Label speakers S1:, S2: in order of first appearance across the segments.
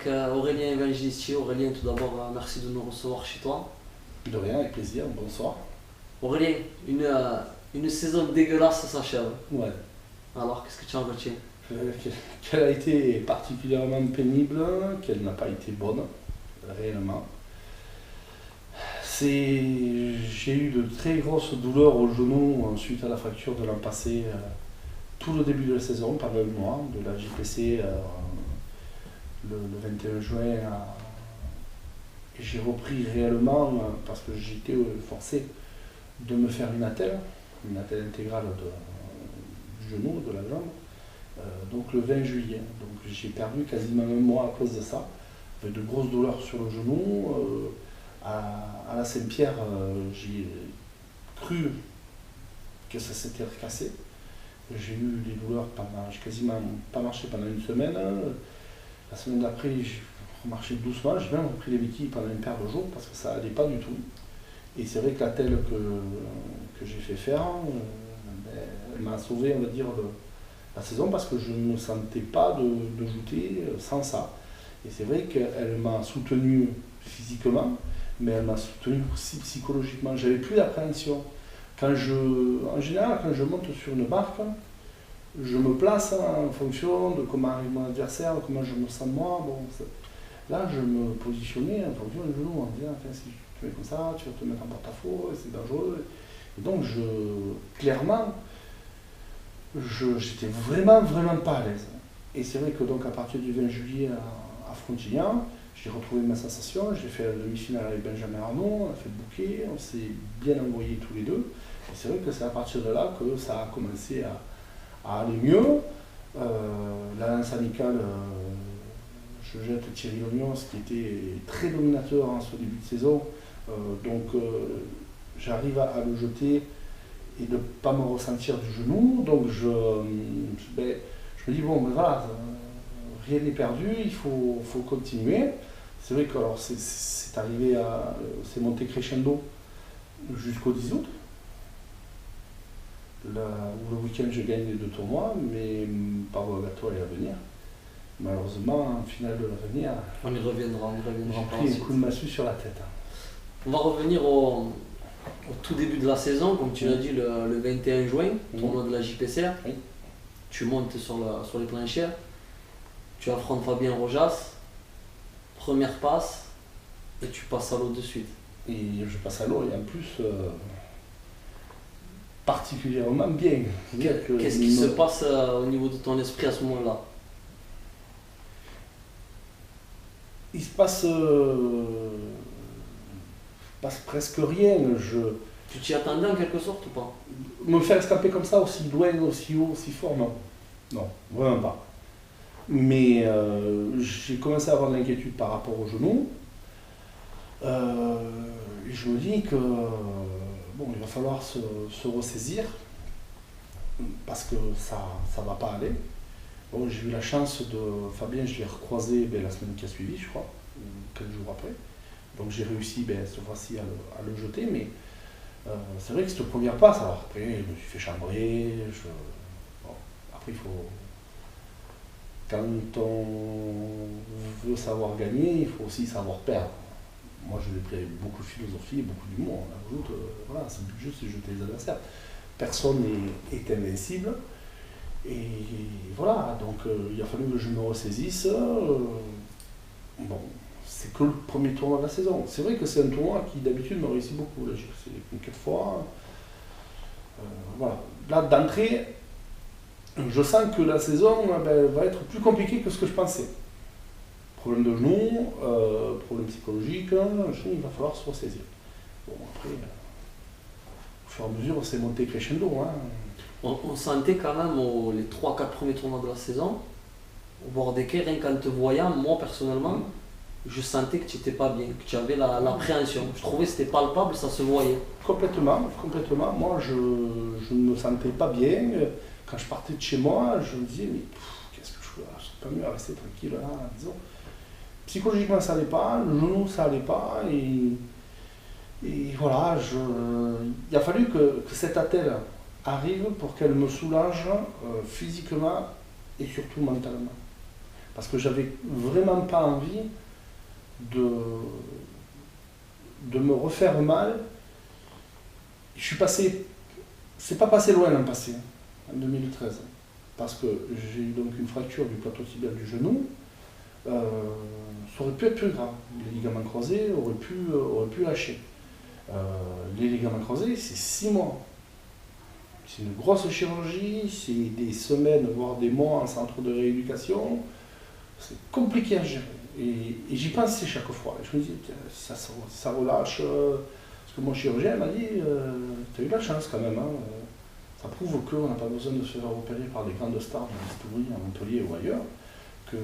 S1: avec Aurélien Evangelisti. Aurélien, tout d'abord, merci de nous recevoir chez toi.
S2: De rien, avec plaisir, bonsoir.
S1: Aurélien, une saison dégueulasse s'achève.
S2: Ouais.
S1: Alors, qu'est-ce que tu en retiens?
S2: Qu'elle a été particulièrement pénible, qu'elle n'a pas été bonne, réellement. J'ai eu de très grosses douleurs au genou suite à la fracture de l'an passé, tout le début de la saison, pendant un mois, de la JPC le 21 juin. Et j'ai repris réellement parce que j'étais forcé de me faire une attelle intégrale du genou, de la jambe, donc le 20 juillet. Donc j'ai perdu quasiment un mois à cause de ça, avec de grosses douleurs sur le genou. À la Saint-Pierre, j'ai cru que ça s'était recassé. J'ai eu des douleurs j'ai quasiment pas marché pendant une semaine. La semaine d'après, j'ai marché doucement. J'ai même repris les béquilles pendant une paire de jours parce que ça n'allait pas du tout. Et c'est vrai que la telle que j'ai fait faire, elle m'a sauvé, on va dire, la saison parce que je ne me sentais pas de jouter sans ça. Et c'est vrai qu'elle m'a soutenu physiquement, mais elle m'a soutenu aussi psychologiquement. J'avais plus d'appréhension. En général, quand je monte sur une barque, je me place en fonction de comment arrive mon adversaire, comment je me sens moi. Bon, là, je me positionnais en fonction du genou, en disant, enfin, si tu fais comme ça, tu vas te mettre en porte-à-faux, c'est dangereux. Et donc, clairement, j'étais vraiment pas à l'aise. Et c'est vrai que donc à partir du 20 juillet à Frontignan, j'ai retrouvé ma sensation, j'ai fait la demi-finale avec Benjamin Arnaud, on a fait le bouquet, on s'est bien envoyés tous les deux. Et c'est vrai que c'est à partir de là que ça a commencé à aller mieux. La lance amicale, je jette Thierry Lognon, qui était très dominateur en ce début de saison. J'arrive à le jeter et de ne pas me ressentir du genou. Donc je me dis, bon, ben voilà, rien n'est perdu, il faut continuer. C'est vrai que c'est arrivé c'est monté crescendo jusqu'au 10 août, où le week-end je gagne les 2 tournois, mais Pablo Agato est à venir. Malheureusement, en finale de l'avenir,
S1: on y reviendra
S2: j'ai pris un coup de massue sur la tête.
S1: On va revenir au tout début de la saison, comme tu l'as dit, le 21 juin, tournoi de la JPCR.
S2: Oui.
S1: Tu montes sur les planchers, tu affrontes Fabien Rojas, première passe, et tu passes à l'eau de suite.
S2: Et je passe à l'eau, et en plus, particulièrement bien.
S1: Qu'est-ce qui se passe au niveau de ton esprit à ce moment-là?
S2: Il se passe presque rien.
S1: Tu t'y attendais en quelque sorte ou pas?
S2: Me faire escaper comme ça, aussi loin, aussi haut, aussi fort, non. Non, vraiment pas. Mais j'ai commencé à avoir de l'inquiétude par rapport au genou. Et je me dis que bon, il va falloir se ressaisir parce que ça va pas aller. Bon, j'ai eu la chance de Fabien, je l'ai recroisé la semaine qui a suivi, je crois, quelques jours après. Donc j'ai réussi cette fois-ci à le jeter, mais c'est vrai que cette première passe, alors après je me suis fait chambrer. Après il faut, quand on veut savoir gagner, il faut aussi savoir perdre. Moi je l'ai pris avec beaucoup de philosophie, beaucoup d'humour. Voilà, c'est juste de jeter les adversaires. Personne n'est invincible. Et voilà, donc il a fallu que je me ressaisisse. Bon, c'est que le premier tournoi de la saison. C'est vrai que c'est un tournoi qui d'habitude me réussit beaucoup. Là, j'ai fait 4 fois. Voilà. Là, d'entrée, je sens que la saison va être plus compliquée que ce que je pensais. Problème de genou, problème psychologique, il va falloir se ressaisir. Bon, après, au fur et à mesure, c'est monté crescendo. Hein.
S1: On sentait quand même les 3-4 premiers tournois de la saison, au bord desquels, rien qu'en te voyant, moi personnellement, je sentais que tu n'étais pas bien, que tu avais l'appréhension. Je trouvais que c'était palpable, ça se voyait.
S2: Complètement. Moi, je ne me sentais pas bien. Quand je partais de chez moi, je me disais, mais qu'est-ce que je fais là? Je serais pas mieux à rester tranquille là, disons. Psychologiquement, ça n'allait pas, le genou, ça n'allait pas. Et voilà, il a fallu que cette attelle arrive pour qu'elle me soulage physiquement et surtout mentalement. parce que j'avais vraiment pas envie de me refaire mal. Je suis passé, c'est pas passé loin l'an passé, en 2013, parce que j'ai eu donc une fracture du plateau tibial du genou. Ça aurait pu être plus grave. Les ligaments croisés auraient pu lâcher. Les ligaments croisés, c'est 6 mois. C'est une grosse chirurgie, c'est des semaines, voire des mois en centre de rééducation. C'est compliqué à gérer. Et j'y pensais chaque fois. Je me dis, ça relâche. Parce que mon chirurgien m'a dit, tu as eu la chance quand même. Hein. Ça prouve qu'on n'a pas besoin de se faire opérer par des grandes stars de l'Istorie, à Montpellier ou ailleurs. Que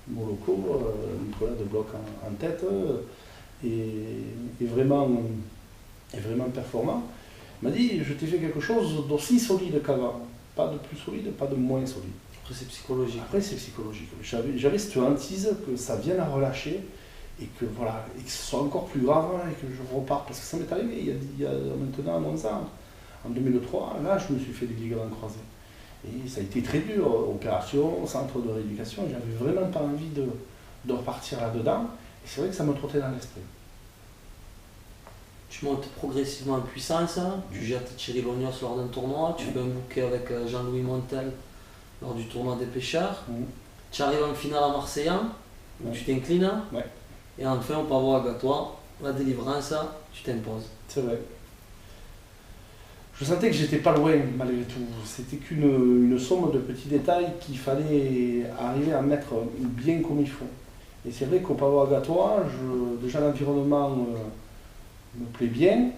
S2: nos locaux, Nicolas de Bloch en tête, est vraiment performant. Il m'a dit, je t'ai fait quelque chose d'aussi solide qu'avant. Pas de plus solide, pas de moins solide.
S1: Après, c'est psychologique.
S2: Après, c'est psychologique. J'avais cette hantise que ça vienne à relâcher et que, voilà, et que ce soit encore plus grave et que je reparte. Parce que ça m'est arrivé il y a maintenant 11 ans. En 2003, là, je me suis fait des ligaments croisés. Et ça a été très dur, opération, centre de rééducation. J'avais vraiment pas envie de repartir là-dedans. Et c'est vrai que ça me trottait dans l'esprit.
S1: Tu montes progressivement en puissance, tu jettes Thierry Lognos lors d'un tournoi, tu fais un bouquet avec Jean-Louis Montel lors du tournoi des pêcheurs. Tu arrives en finale à Marseillan, où tu t'inclines. Et enfin, au Pavot à Gatois, la délivrance, tu t'imposes.
S2: C'est vrai. Je sentais que j'étais pas loin malgré tout. C'était qu'une somme de petits détails qu'il fallait arriver à mettre bien comme il faut. Et c'est vrai qu'au Pavot à Gatois, déjà l'environnement me plaît bien.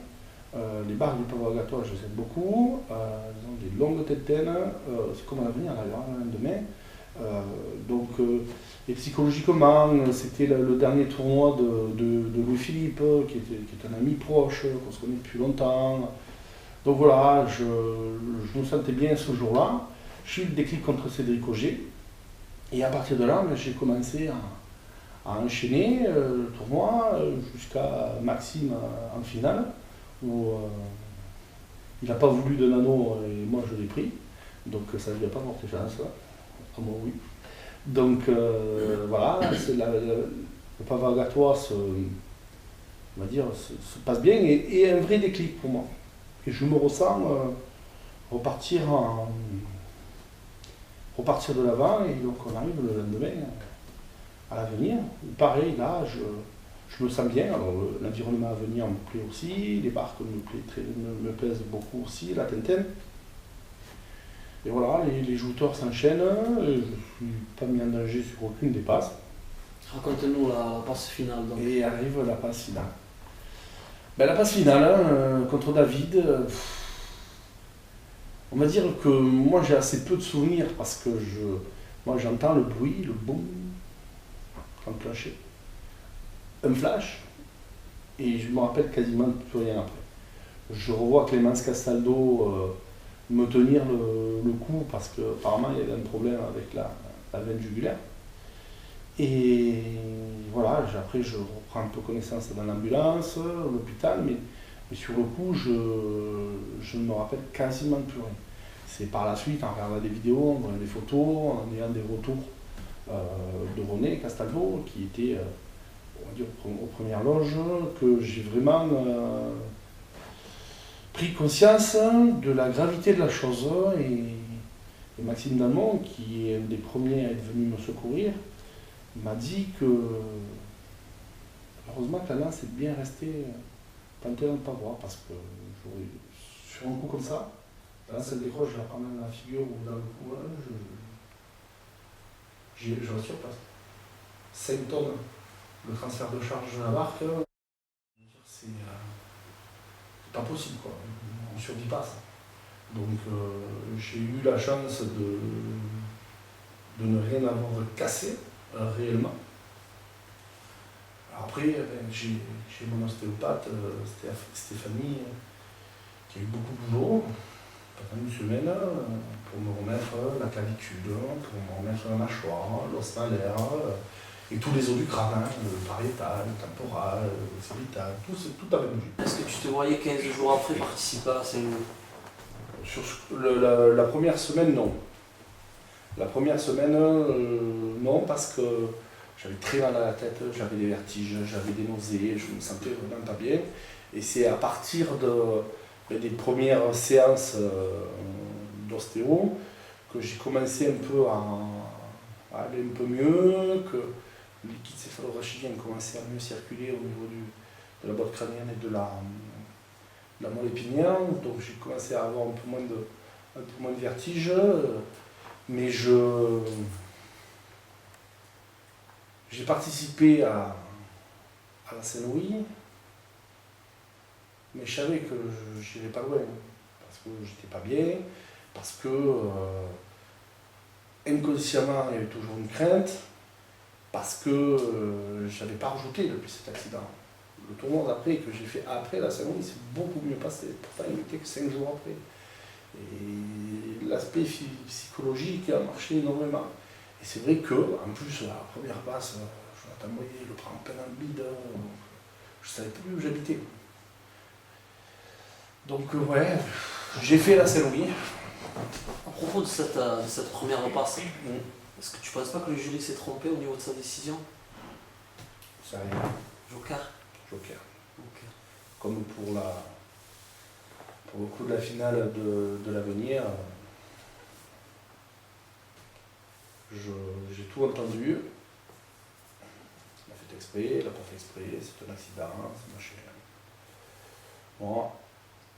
S2: Les bars du Pavot à Gatois, je les aime beaucoup. Ils ont des longues tétaines. C'est comme à l'avenir d'ailleurs, demain. Et psychologiquement, c'était le dernier tournoi de Louis-Philippe, qui est un ami proche, qu'on se connaît depuis longtemps. Donc voilà, je me sentais bien ce jour-là. J'ai eu le déclic contre Cédric Auger. Et à partir de là, j'ai commencé à enchaîner le tournoi jusqu'à Maxime en finale, où il n'a pas voulu de nano et moi je l'ai pris. Donc ça ne lui a pas porté chance. À moi, oui. Donc voilà, le Pavot à Gatois se passe bien et un vrai déclic pour moi. Et je me ressens repartir de l'avant et donc on arrive le lendemain à l'avenir. Pareil, là, je me sens bien. Alors l'environnement à venir me plaît aussi, les barques me plaisent beaucoup aussi, la Tintin. Et voilà, les jouteurs s'enchaînent, je ne suis pas mis en danger sur aucune des passes.
S1: Raconte-nous la passe finale. Donc.
S2: Et arrive la passe finale. La passe finale, contre David, on va dire que moi j'ai assez peu de souvenirs parce que moi j'entends le bruit, le boum, quand plancher, un flash, et je me rappelle quasiment plus rien après. Je revois Clémence Castaldo me tenir le cou parce qu'apparemment il y avait un problème avec la veine jugulaire. Et voilà, après je reprends un peu connaissance dans l'ambulance, l'hôpital, mais sur le coup je ne me rappelle quasiment plus rien. C'est par la suite, en regardant des vidéos, en voyant des photos, en ayant des retours de René Castaldo, qui était on va dire, aux premières loges, que j'ai vraiment pris conscience de la gravité de la chose. Et Maxime Dalmont, qui est un des premiers à être venu me secourir, m'a dit que heureusement que la lance est bien restée plantée dans le pavois, parce que sur un coup comme ça, la lance elle décroche, je la prends dans la figure ou dans le cou, je rassure pas. 5 tonnes, le transfert de charge de la barque, c'est pas possible, quoi. On ne survit pas ça. Donc j'ai eu la chance de ne rien avoir cassé réellement. Après, j'ai mon ostéopathe, Stéphanie, qui a eu beaucoup de boulot pendant une semaine pour me remettre la clavicule, pour me remettre la mâchoire, l'os malaire, et tous les os du crâne, le pariétal, le temporal, le cervical, tout avait bougé.
S1: Est-ce que tu te voyais 15 jours après participer à Saint-Louis ?
S2: Sur la première semaine, non. La première semaine, non, parce que j'avais très mal à la tête, j'avais des vertiges, j'avais des nausées, je me sentais vraiment pas bien. Et c'est à partir des premières séances d'ostéo que j'ai commencé un peu à aller un peu mieux, que le liquide céphalorachidien commençait à mieux circuler au niveau de la boîte crânienne et de la moelle épinière. Donc j'ai commencé à avoir un peu moins de vertige. Mais j'ai participé à la Saint-Louis, mais je savais que je n'irais pas loin, parce que j'étais pas bien, parce que inconsciemment il y avait toujours une crainte, parce que je n'avais pas rajouté depuis cet accident. Le tournoi d'après que j'ai fait après la Saint-Louis s'est beaucoup mieux passé, pourtant il n'était que 5 jours après. Et l'aspect psychologique a marché énormément. Et c'est vrai que, en plus, la première passe, Jonathan Moyer le prend en plein dans le bide, je ne savais plus où j'habitais. Donc, ouais, j'ai fait la Saint-Louis.
S1: À propos de cette première passe, est-ce que tu ne penses pas que le jury s'est trompé au niveau de sa décision?
S2: Ça arrive.
S1: Joker.
S2: Ok. Comme pour le coup de la finale de l'avenir, j'ai tout entendu. Il a fait exprès, il n'a pas fait exprès, c'est un accident, c'est machin. Bon.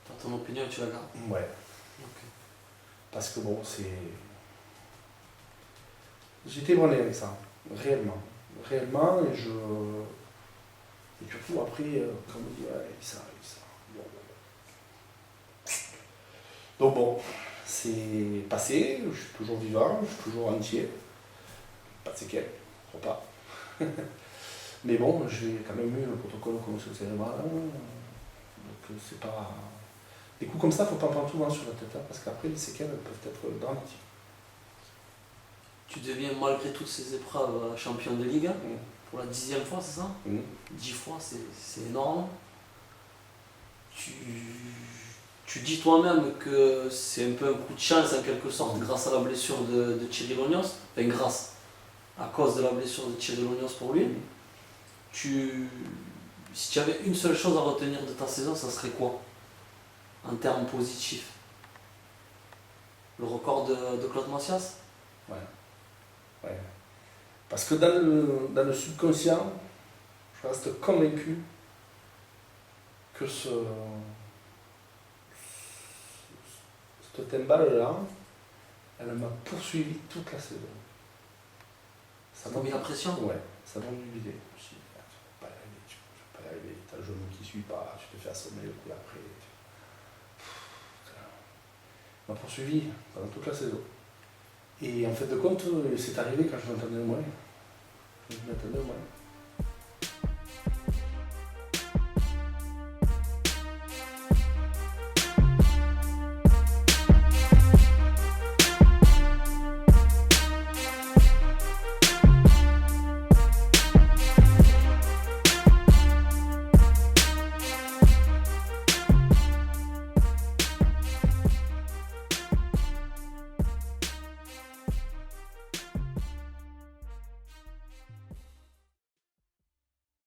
S1: Dans ton opinion, tu la gardes?
S2: Ouais.
S1: Okay.
S2: Parce que bon, j'étais branlé avec ça, réellement. Réellement, et surtout après, quand on me dit, ouais, ça. Bon. Donc bon, c'est passé, je suis toujours vivant, je suis toujours entier. Pas de séquelles, je crois pas. Mais bon, j'ai quand même eu le protocole commotion cérébrale, donc c'est pas... Des coups comme ça, faut pas en prendre souvent sur la tête, parce qu'après les séquelles peuvent être dramatiques.
S1: Tu deviens malgré toutes ces épreuves champion de Ligue pour la 10e fois, c'est ça? 10 fois, c'est énorme. Tu dis toi-même que c'est un peu un coup de chance en quelque sorte grâce à la blessure de Thierry Lognos, enfin à cause de la blessure de Thierry Lognos pour lui. Si tu avais une seule chose à retenir de ta saison, ça serait quoi en termes positifs? Le record de Claude Massias?
S2: Ouais. Parce que dans le subconscient, je reste convaincu que cette timbale-là, elle m'a poursuivi toute la saison.
S1: Ça t'a mis la pression?
S2: Ouais, ça m'a mobilisé. Je me suis dit, tu ne vas pas y arriver, t'as le genou qui ne suit pas, tu te fais assommer le coup d'après. Ça m'a poursuivi pendant toute la saison. Et en fait de compte, c'est arrivé quand je m'entendais moins.